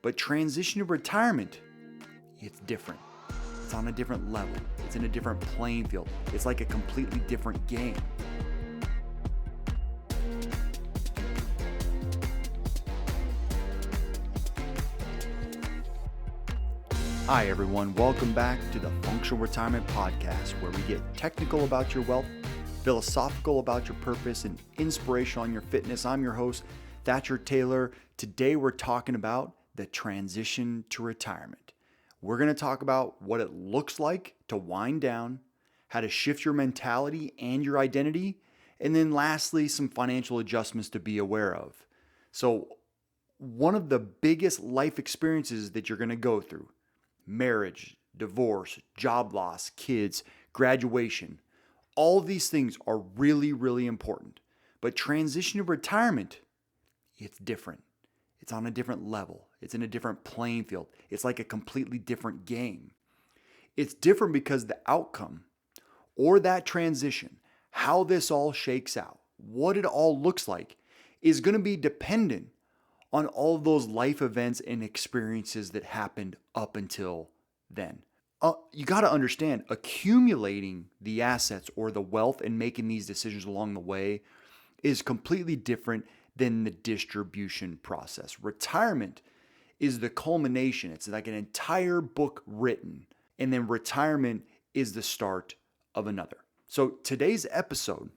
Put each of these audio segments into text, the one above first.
But transition to retirement, it's different. It's on a different level. It's in a different playing field. It's like a completely different game. Hi everyone, welcome back to the Functional Retirement Podcast, where we get technical about your wealth, philosophical about your purpose, and inspirational on your fitness. I'm your host, Thatcher Taylor. Today we're talking about the transition to retirement. We're going to talk about what it looks like to wind down, how to shift your mentality and your identity, and then lastly, some financial adjustments to be aware of. So one of the biggest life experiences that you're going to go through, marriage, divorce, job loss, kids, graduation, all of these things are really, really important. But transition to retirement, it's different. It's on a different level. It's in a different playing field. It's like a completely different game. It's different because the outcome or that transition, how this all shakes out, what it all looks like, is going to be dependent on all of those life events and experiences that happened up until then. You got to understand, accumulating the assets or the wealth and making these decisions along the way is completely different than the distribution process. Retirement is the culmination. It's like an entire book written, and then retirement is the start of another. So today's episode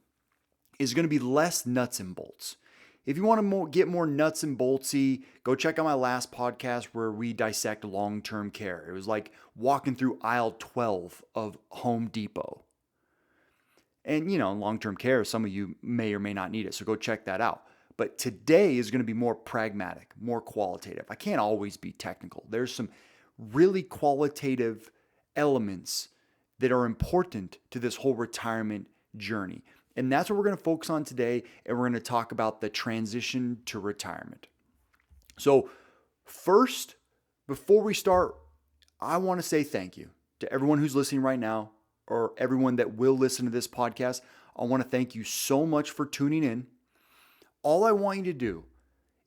is going to be less nuts and bolts. If you want to get more nuts and boltsy, go check out my last podcast where we dissect long-term care. It was like walking through aisle 12 of Home Depot. And long-term care, some of you may or may not need it, so go check that out. But today is going to be more pragmatic, more qualitative. I can't always be technical. There's some really qualitative elements that are important to this whole retirement journey. And that's what we're going to focus on today, and we're going to talk about the transition to retirement. So first, before we start, I want to say thank you to everyone who's listening right now, or everyone that will listen to this podcast. I want to thank you so much for tuning in. All I want you to do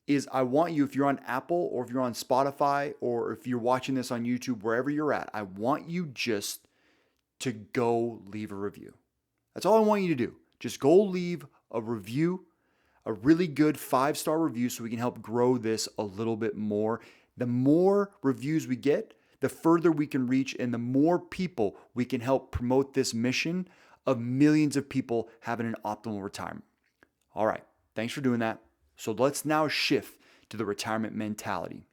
is I want you, if you're on Apple or if you're on Spotify or if you're watching this on YouTube, wherever you're at, I want you just to go leave a review. That's all I want you to do. Just go leave a review, a really good 5-star review so we can help grow this a little bit more. The more reviews we get, the further we can reach and the more people we can help promote this mission of millions of people having an optimal retirement. All right, thanks for doing that. So let's now shift to the retirement mentality.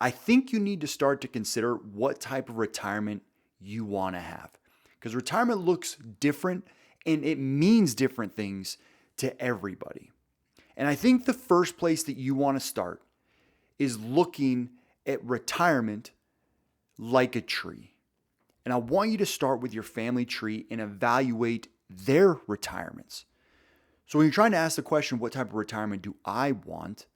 I think you need to start to consider what type of retirement you want to have, because retirement looks different and it means different things to everybody. And I think the first place that you want to start is looking at retirement like a tree. And I want you to start with your family tree and evaluate their retirements. So when you're trying to ask the question, what type of retirement do I want?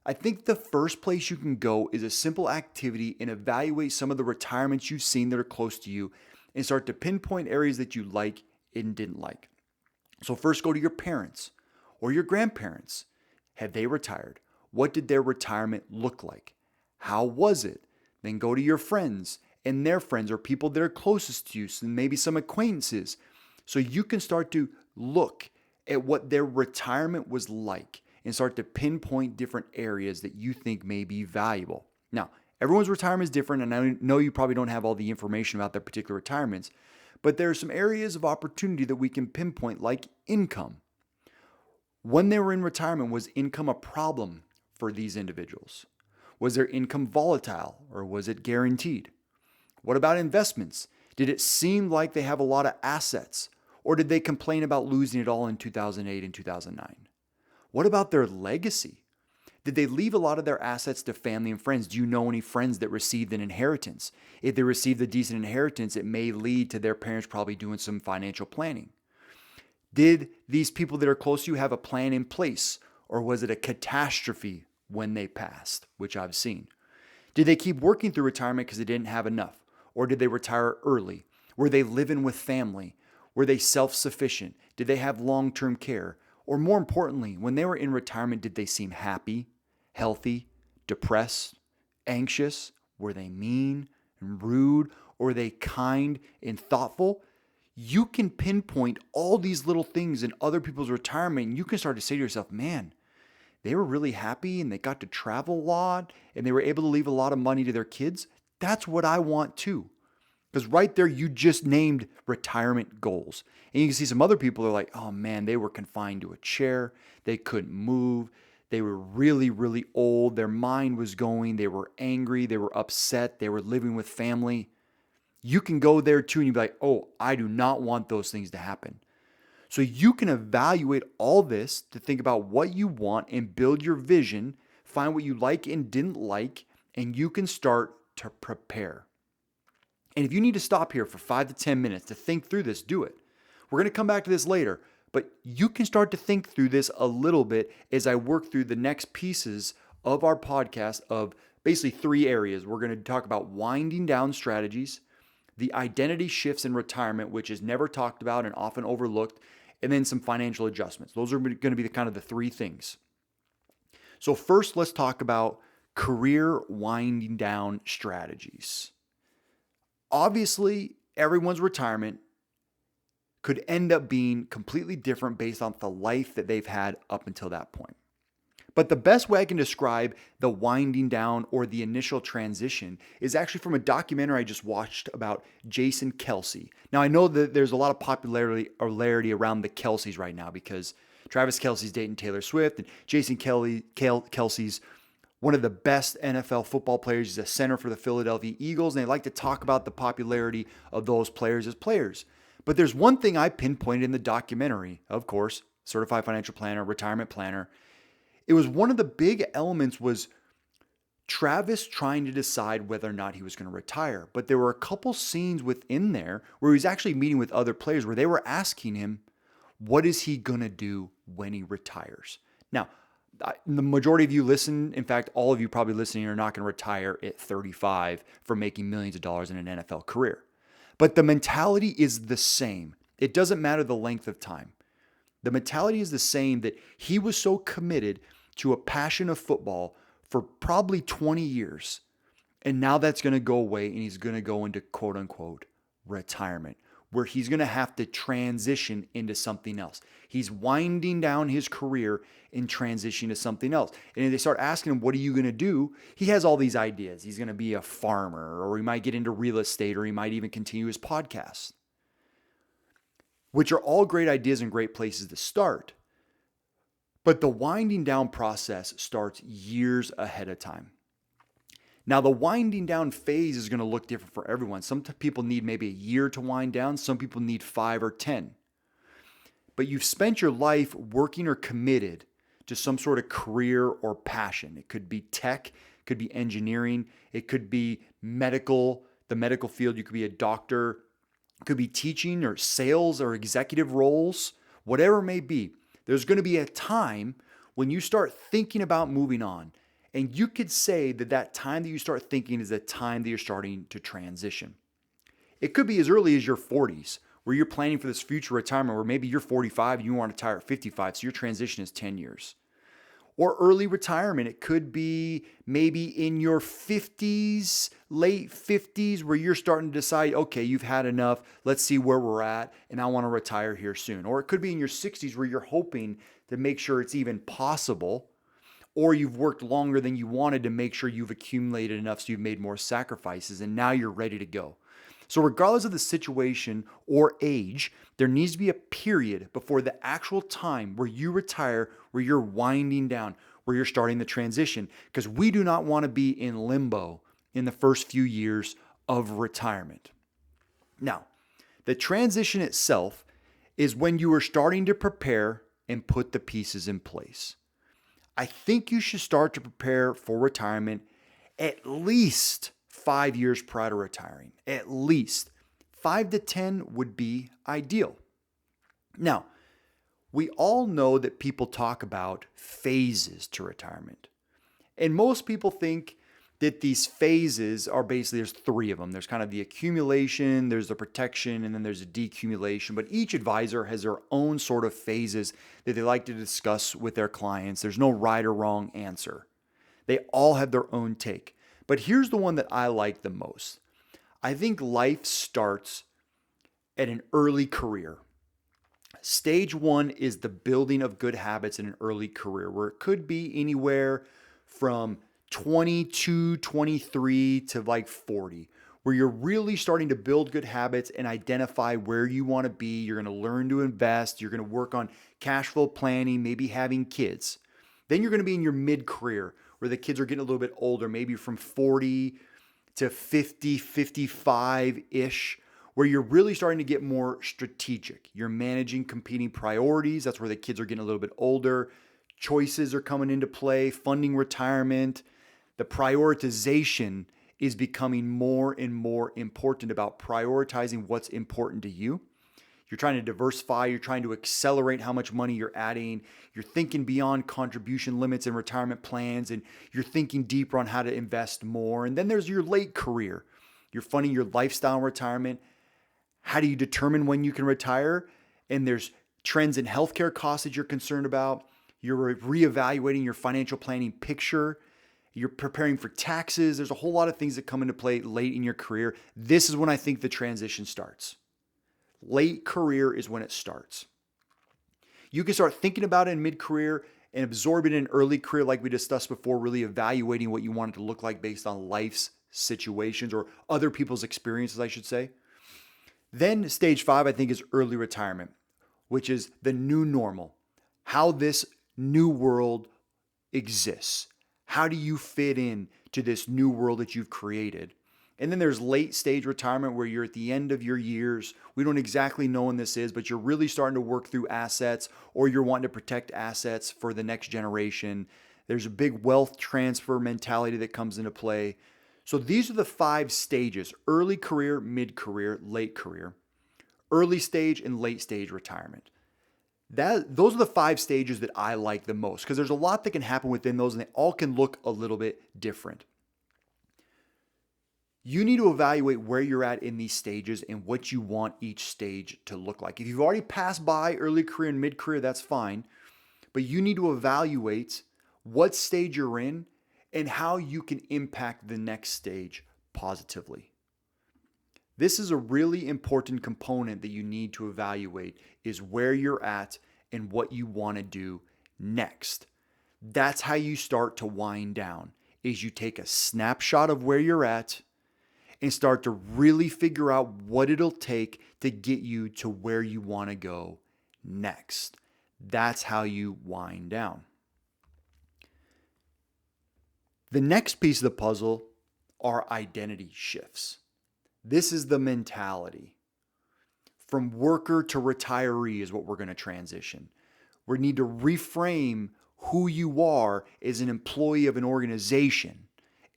I think the first place you can go is a simple activity and evaluate some of the retirements you've seen that are close to you and start to pinpoint areas that you like and didn't like. So first go to your parents or your grandparents. Have they retired? What did their retirement look like? How was it? Then go to your friends and their friends or people that are closest to you, so maybe some acquaintances. So you can start to look at what their retirement was like and start to pinpoint different areas that you think may be valuable. Now, everyone's retirement is different, and I know you probably don't have all the information about their particular retirements, but there are some areas of opportunity that we can pinpoint, like income. When they were in retirement, was income a problem for these individuals? Was their income volatile or was it guaranteed? What about investments? Did it seem like they have a lot of assets, or did they complain about losing it all in 2008 and 2009? What about their legacy? Did they leave a lot of their assets to family and friends? Do you know any friends that received an inheritance? If they received a decent inheritance, it may lead to their parents probably doing some financial planning. Did these people that are close to you have a plan in place, or was it a catastrophe when they passed, which I've seen? Did they keep working through retirement because they didn't have enough, or did they retire early? Were they living with family? Were they self-sufficient? Did they have long-term care? Or more importantly, when they were in retirement, did they seem happy, healthy, depressed, anxious? Were they mean and rude? Or were they kind and thoughtful? You can pinpoint all these little things in other people's retirement, and you can start to say to yourself, man, they were really happy and they got to travel a lot and they were able to leave a lot of money to their kids. That's what I want too. Because right there, you just named retirement goals. And you can see some other people are like, oh man, they were confined to a chair. They couldn't move. They were really, really old. Their mind was going. They were angry. They were upset. They were living with family. You can go there too and you'd be like, oh, I do not want those things to happen. So you can evaluate all this to think about what you want and build your vision, find what you like and didn't like, and you can start to prepare. And if you need to stop here for 5 to 10 minutes to think through this, do it. We're going to come back to this later, but you can start to think through this a little bit as I work through the next pieces of our podcast of basically 3 areas. We're going to talk about winding down strategies, the identity shifts in retirement, which is never talked about and often overlooked, and then some financial adjustments. Those are going to be the 3 things. So first, let's talk about career winding down strategies. Obviously, everyone's retirement could end up being completely different based on the life that they've had up until that point. But the best way I can describe the winding down or the initial transition is actually from a documentary I just watched about Jason Kelce. Now, I know that there's a lot of popularity around the Kelces right now because Travis Kelce's dating Taylor Swift and Jason Kelce's one of the best NFL football players. He's a center for the Philadelphia Eagles, and they like to talk about the popularity of those players as players. But there's one thing I pinpointed in the documentary, of course, certified financial planner, retirement planner. It was one of the big elements was Travis trying to decide whether or not he was going to retire. But there were a couple scenes within there where he was actually meeting with other players where they were asking him, what is he going to do when he retires? Now, the majority of you listen, in fact, all of you probably listening are not going to retire at 35 for making millions of dollars in an NFL career. But the mentality is the same. It doesn't matter the length of time. The mentality is the same that he was so committed to a passion of football for probably 20 years. And now that's going to go away and he's going to go into quote unquote retirement, where he's going to have to transition into something else. He's winding down his career and transitioning to something else. And if they start asking him, what are you going to do? He has all these ideas. He's going to be a farmer, or he might get into real estate, or he might even continue his podcast, which are all great ideas and great places to start. But the winding down process starts years ahead of time. Now, the winding down phase is going to look different for everyone. Some people need maybe a year to wind down. Some people need 5 or 10. But you've spent your life working or committed to some sort of career or passion. It could be tech, it could be engineering, it could be medical, the medical field. You could be a doctor, it could be teaching or sales or executive roles, whatever it may be. There's going to be a time when you start thinking about moving on. And you could say that that time that you start thinking is the time that you're starting to transition. It could be as early as your 40s, where you're planning for this future retirement, where maybe you're 45 and you want to retire at 55, so your transition is 10 years. Or early retirement, it could be maybe in your 50s, late 50s, where you're starting to decide, okay, you've had enough, let's see where we're at, and I want to retire here soon. Or it could be in your 60s, where you're hoping to make sure it's even possible, or you've worked longer than you wanted to make sure you've accumulated enough so you've made more sacrifices and now you're ready to go. So regardless of the situation or age, there needs to be a period before the actual time where you retire, where you're winding down, where you're starting the transition, because we do not want to be in limbo in the first few years of retirement. Now, the transition itself is when you are starting to prepare and put the pieces in place. I think you should start to prepare for retirement at least 5 years prior to retiring. At least 5 to 10 would be ideal. Now, we all know that people talk about phases to retirement. And most people think that these phases are basically, there's 3 of them. There's kind of the accumulation, there's the protection, and then there's a decumulation. But each advisor has their own sort of phases that they like to discuss with their clients. There's no right or wrong answer. They all have their own take. But here's the one that I like the most. I think life starts at an early career. Stage one is the building of good habits in an early career, where it could be anywhere from 22, 23 to like 40, where you're really starting to build good habits and identify where you want to be. You're going to learn to invest. You're going to work on cash flow planning, maybe having kids. Then you're going to be in your mid-career, where the kids are getting a little bit older, maybe from 40 to 50, 55-ish, where you're really starting to get more strategic. You're managing competing priorities. That's where the kids are getting a little bit older. Choices are coming into play, funding retirement. The prioritization is becoming more and more important about prioritizing what's important to you. You're trying to diversify. You're trying to accelerate how much money you're adding. You're thinking beyond contribution limits and retirement plans, and you're thinking deeper on how to invest more. And then there's your late career. You're funding your lifestyle retirement. How do you determine when you can retire? And there's trends in healthcare costs that you're concerned about. You're reevaluating your financial planning picture. You're preparing for taxes. There's a whole lot of things that come into play late in your career. This is when I think the transition starts. Late career is when it starts. You can start thinking about it in mid-career and absorb it in early career like we discussed before, really evaluating what you want it to look like based on life's situations or other people's experiences, I should say. Then stage 5, I think, is early retirement, which is the new normal, how this new world exists. How do you fit in to this new world that you've created? And then there's late stage retirement, where you're at the end of your years. We don't exactly know when this is, but you're really starting to work through assets, or you're wanting to protect assets for the next generation. There's a big wealth transfer mentality that comes into play. So these are the 5 stages: early career, mid-career, late career, early stage, and late stage retirement. Those are the 5 stages that I like the most, because there's a lot that can happen within those, and they all can look a little bit different. You need to evaluate where you're at in these stages and what you want each stage to look like. If you've already passed by early career and mid-career, that's fine, but you need to evaluate what stage you're in and how you can impact the next stage positively. This is a really important component that you need to evaluate, is where you're at and what you want to do next. That's how you start to wind down, is you take a snapshot of where you're at and start to really figure out what it'll take to get you to where you want to go next. That's how you wind down. The next piece of the puzzle are identity shifts. This is the mentality. From worker to retiree is what we're going to transition. We need to reframe who you are as an employee of an organization,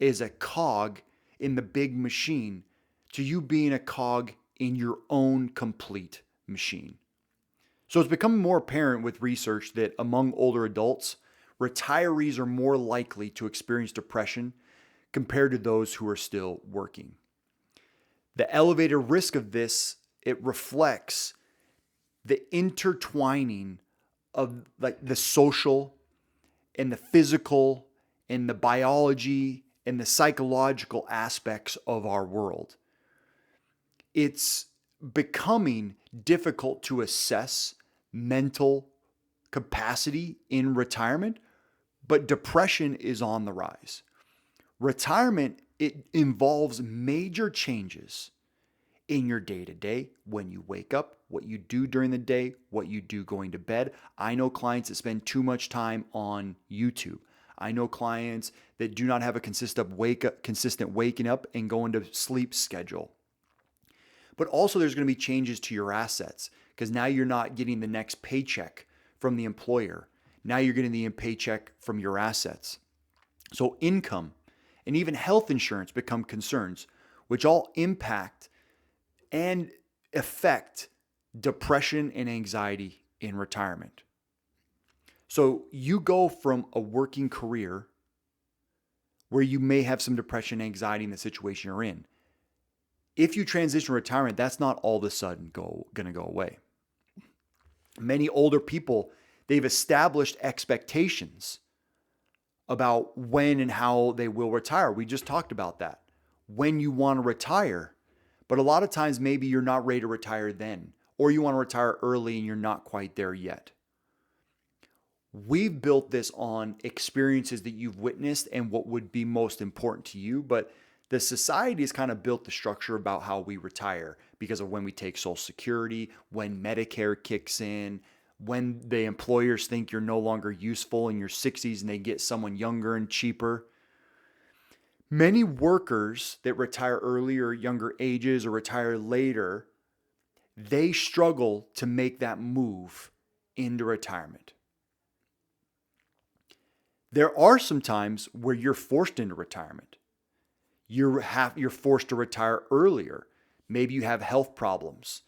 as a cog in the big machine, to you being a cog in your own complete machine. So it's becoming more apparent with research that among older adults, retirees are more likely to experience depression compared to those who are still working. The elevated risk of this, it reflects the intertwining of like the social and the physical and the biology and the psychological aspects of our world. It's becoming difficult to assess mental capacity in retirement, but depression is on the rise. Retirement, it involves major changes in your day-to-day, when you wake up, what you do during the day, what you do going to bed. I know clients that spend too much time on YouTube. I know clients that do not have a consistent waking up and going to sleep schedule. But also there's going to be changes to your assets, because now you're not getting the next paycheck from the employer. Now you're getting the paycheck from your assets. So income and even health insurance become concerns, which all impact and affect depression and anxiety in retirement. So you go from a working career where you may have some depression and anxiety in the situation you're in. If you transition to retirement, that's not all of a sudden going to go away. Many older people, they've established expectations about when and how they will retire. We just talked about that. When you want to retire. But a lot of times maybe you're not ready to retire then, or you want to retire early and you're not quite there yet. We've built this on experiences that you've witnessed and what would be most important to you, but the society has kind of built the structure about how we retire because of when we take Social Security, when Medicare kicks in, when the employers think you're no longer useful in your 60s and they get someone younger and cheaper. Many workers that retire early or younger ages or retire later, they struggle to make that move into retirement. There are some times where you're forced into retirement. You're forced to retire earlier. Maybe you have health problems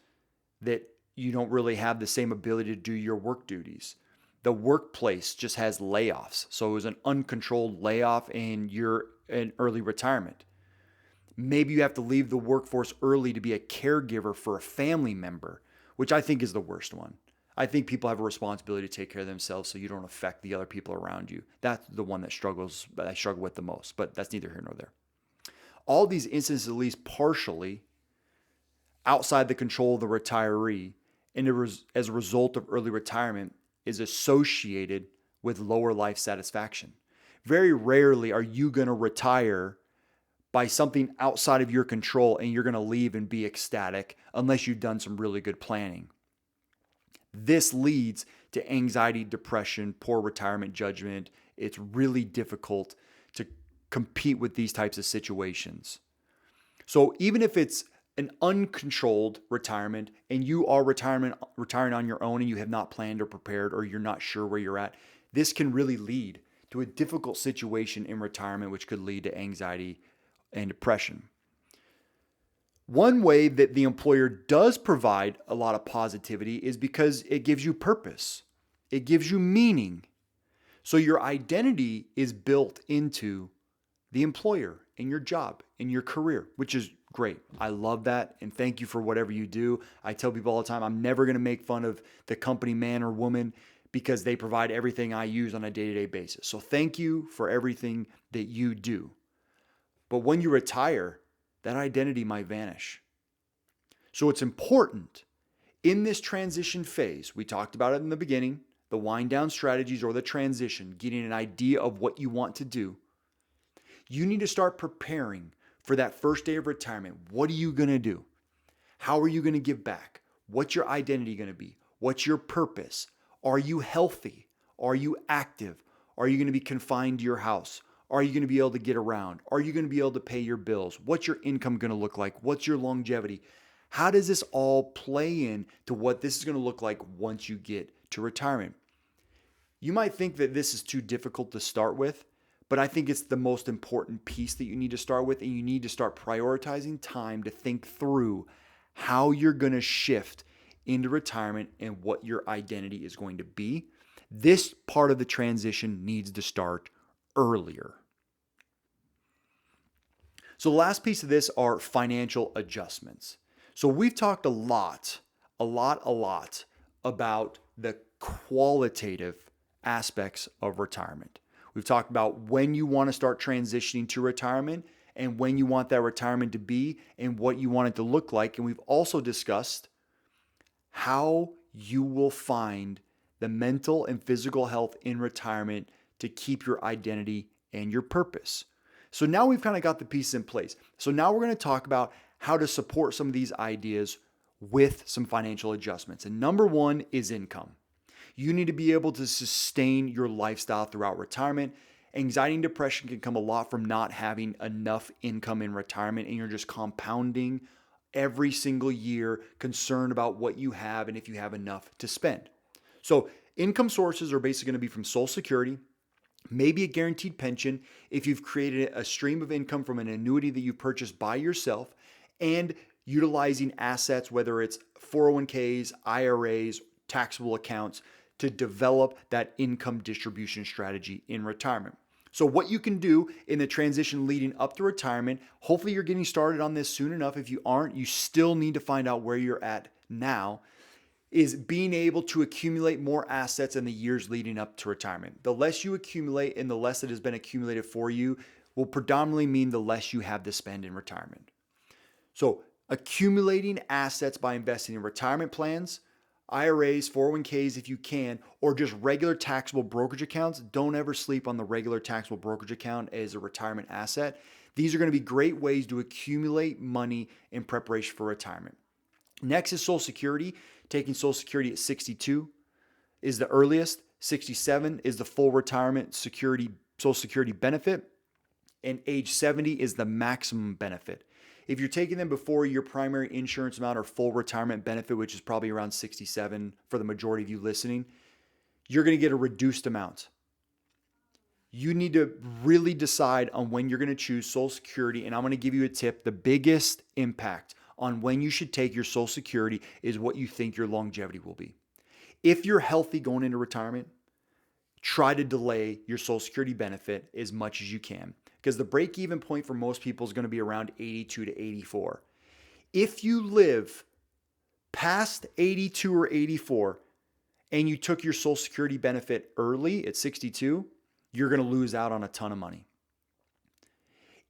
that you don't really have the same ability to do your work duties. The workplace just has layoffs. So it was an uncontrolled layoff and you're in early retirement. Maybe you have to leave the workforce early to be a caregiver for a family member, which I think is the worst one. I think people have a responsibility to take care of themselves so you don't affect the other people around you. That's the one that I struggle with the most, but that's neither here nor there. All these instances, at least partially, outside the control of the retiree, and as a result of early retirement, is associated with lower life satisfaction. Very rarely are you going to retire by something outside of your control and you're going to leave and be ecstatic unless you've done some really good planning. This leads to anxiety, depression, poor retirement judgment. It's really difficult to compete with these types of situations. So even if it's an uncontrolled retirement and you are retiring on your own and you have not planned or prepared or you're not sure where you're at, this can really lead to a difficult situation in retirement, which could lead to anxiety and depression. One way that the employer does provide a lot of positivity is because it gives you purpose. It gives you meaning. So your identity is built into the employer and your job and your career, which is great. I love that. And thank you for whatever you do. I tell people all the time, I'm never going to make fun of the company man or woman because they provide everything I use on a day-to-day basis. So thank you for everything that you do. But when you retire, that identity might vanish. So it's important in this transition phase, we talked about it in the beginning, the wind down strategies or the transition, getting an idea of what you want to do. You need to start preparing for that first day of retirement. What are you going to do? How are you going to give back? What's your identity going to be? What's your purpose? Are you healthy? Are you active? Are you going to be confined to your house? Are you going to be able to get around? Are you going to be able to pay your bills? What's your income going to look like? What's your longevity? How does this all play in to what this is going to look like once you get to retirement? You might think that this is too difficult to start with, but I think it's the most important piece that you need to start with, and you need to start prioritizing time to think through how you're going to shift into retirement and what your identity is going to be. This part of the transition needs to start earlier. So the last piece of this are financial adjustments. So we've talked a lot about the qualitative aspects of retirement. We've talked about when you want to start transitioning to retirement and when you want that retirement to be and what you want it to look like. And we've also discussed how you will find the mental and physical health in retirement to keep your identity and your purpose. So now we've kind of got the pieces in place. So now we're going to talk about how to support some of these ideas with some financial adjustments. And number one is income. You need to be able to sustain your lifestyle throughout retirement. Anxiety and depression can come a lot from not having enough income in retirement, and you're just compounding every single year, concerned about what you have and if you have enough to spend. So income sources are basically going to be from Social Security, maybe a guaranteed pension if you've created a stream of income from an annuity that you purchased by yourself, and utilizing assets, whether it's 401ks, IRAs, taxable accounts, to develop that income distribution strategy in retirement. So what you can do in the transition leading up to retirement, hopefully you're getting started on this soon enough. If you aren't, you still need to find out where you're at now. is being able to accumulate more assets in the years leading up to retirement. The less you accumulate and the less that has been accumulated for you will predominantly mean the less you have to spend in retirement. So accumulating assets by investing in retirement plans, IRAs, 401ks if you can, or just regular taxable brokerage accounts. Don't ever sleep on the regular taxable brokerage account as a retirement asset. These are going to be great ways to accumulate money in preparation for retirement. Next is Social Security. Taking Social Security at 62 is the earliest. 67 is the full retirement Social Security benefit. And age 70 is the maximum benefit. If you're taking them before your primary insurance amount or full retirement benefit, which is probably around 67 for the majority of you listening, you're going to get a reduced amount. You need to really decide on when you're going to choose Social Security. And I'm going to give you a tip. The biggest impact on when you should take your Social Security is what you think your longevity will be. If you're healthy going into retirement, try to delay your Social Security benefit as much as you can, because the break-even point for most people is going to be around 82 to 84. If you live past 82 or 84 and you took your Social Security benefit early at 62, you're going to lose out on a ton of money.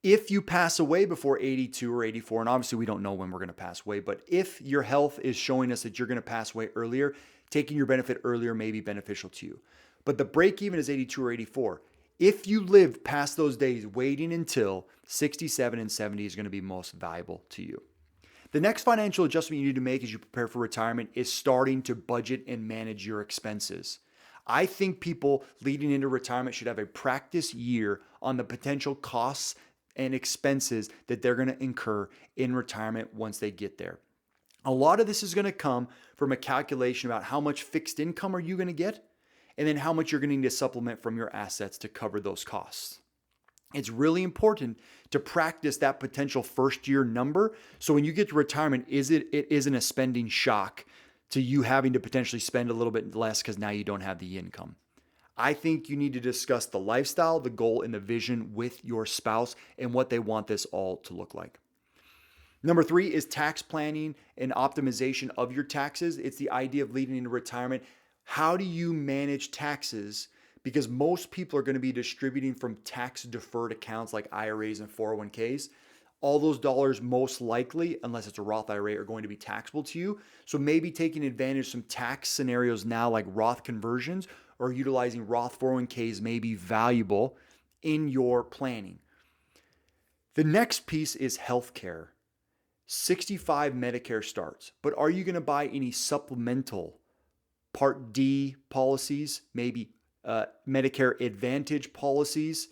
If you pass away before 82 or 84, and obviously we don't know when we're going to pass away, but if your health is showing us that you're going to pass away earlier, taking your benefit earlier may be beneficial to you. But the break even is 82 or 84. If you live past those days, waiting until 67 and 70 is going to be most valuable to you. The next financial adjustment you need to make as you prepare for retirement is starting to budget and manage your expenses. I think people leading into retirement should have a practice year on the potential costs and expenses that they're going to incur in retirement once they get there. A lot of this is going to come from a calculation about how much fixed income are you going to get, and then how much you're going to need to supplement from your assets to cover those costs. It's really important to practice that potential first year number. So when you get to retirement, it isn't a spending shock to you having to potentially spend a little bit less because now you don't have the income. I think you need to discuss the lifestyle, the goal, and the vision with your spouse and what they want this all to look like. Number 3 is tax planning and optimization of your taxes. It's the idea of leading into retirement. How do you manage taxes? Because most people are going to be distributing from tax deferred accounts like IRAs and 401ks. All those dollars most likely, unless it's a Roth IRA, are going to be taxable to you. So maybe taking advantage of some tax scenarios now like Roth conversions or utilizing Roth 401ks may be valuable in your planning. The next piece is healthcare. 65 Medicare starts, but are you going to buy any supplemental Part D policies, maybe Medicare Advantage policies?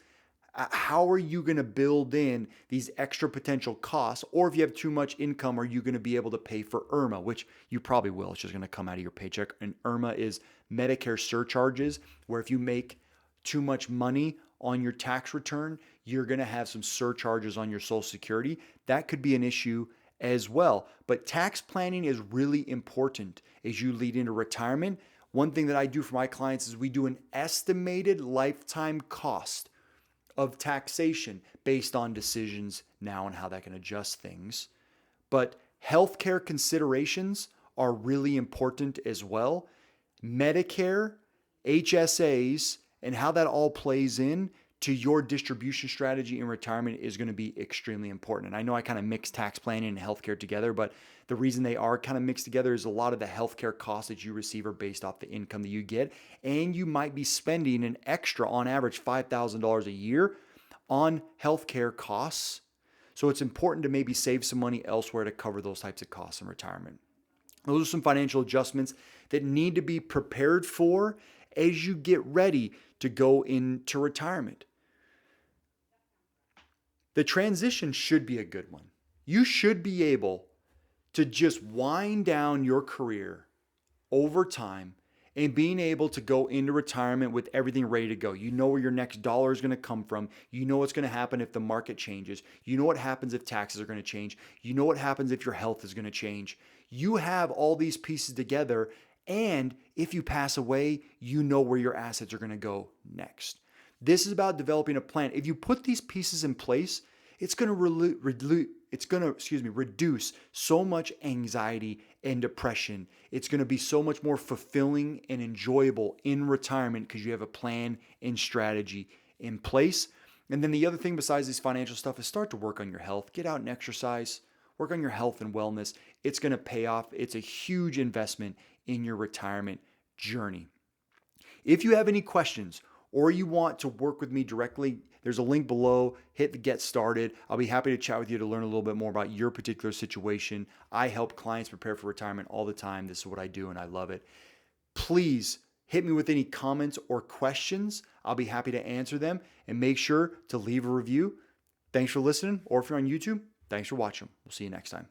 How are you going to build in these extra potential costs? Or if you have too much income, are you going to be able to pay for IRMA, which you probably will. It's just going to come out of your paycheck. And IRMA is Medicare surcharges, where if you make too much money on your tax return, you're going to have some surcharges on your Social Security. That could be an issue as well. But tax planning is really important as you lead into retirement. One thing that I do for my clients is we do an estimated lifetime cost of taxation based on decisions now and how that can adjust things. But healthcare considerations are really important as well. Medicare, HSAs, and how that all plays in to your distribution strategy in retirement is going to be extremely important. And I know I kind of mix tax planning and healthcare together, but the reason they are kind of mixed together is a lot of the healthcare costs that you receive are based off the income that you get. And you might be spending an extra, on average, $5,000 a year on healthcare costs. So it's important to maybe save some money elsewhere to cover those types of costs in retirement. Those are some financial adjustments that need to be prepared for as you get ready to go into retirement. The transition should be a good one. You should be able to just wind down your career over time and being able to go into retirement with everything ready to go. You know where your next dollar is going to come from. You know what's going to happen if the market changes. You know what happens if taxes are going to change. You know what happens if your health is going to change. You have all these pieces together, and if you pass away, you know where your assets are going to go next. This is about developing a plan. If you put these pieces in place it's going to reduce so much anxiety and depression. It's going to be so much more fulfilling and enjoyable in retirement because you have a plan and strategy in place. And then the other thing besides this financial stuff is start to work on your health. Get out and exercise. Work on your health and wellness. It's going to pay off. It's a huge investment in your retirement journey. If you have any questions or you want to work with me directly, there's a link below. Hit the get started. I'll be happy to chat with you to learn a little bit more about your particular situation. I help clients prepare for retirement all the time. This is what I do and I love it. Please hit me with any comments or questions. I'll be happy to answer them, and make sure to leave a review. Thanks for listening, or if you're on YouTube, thanks for watching. We'll see you next time.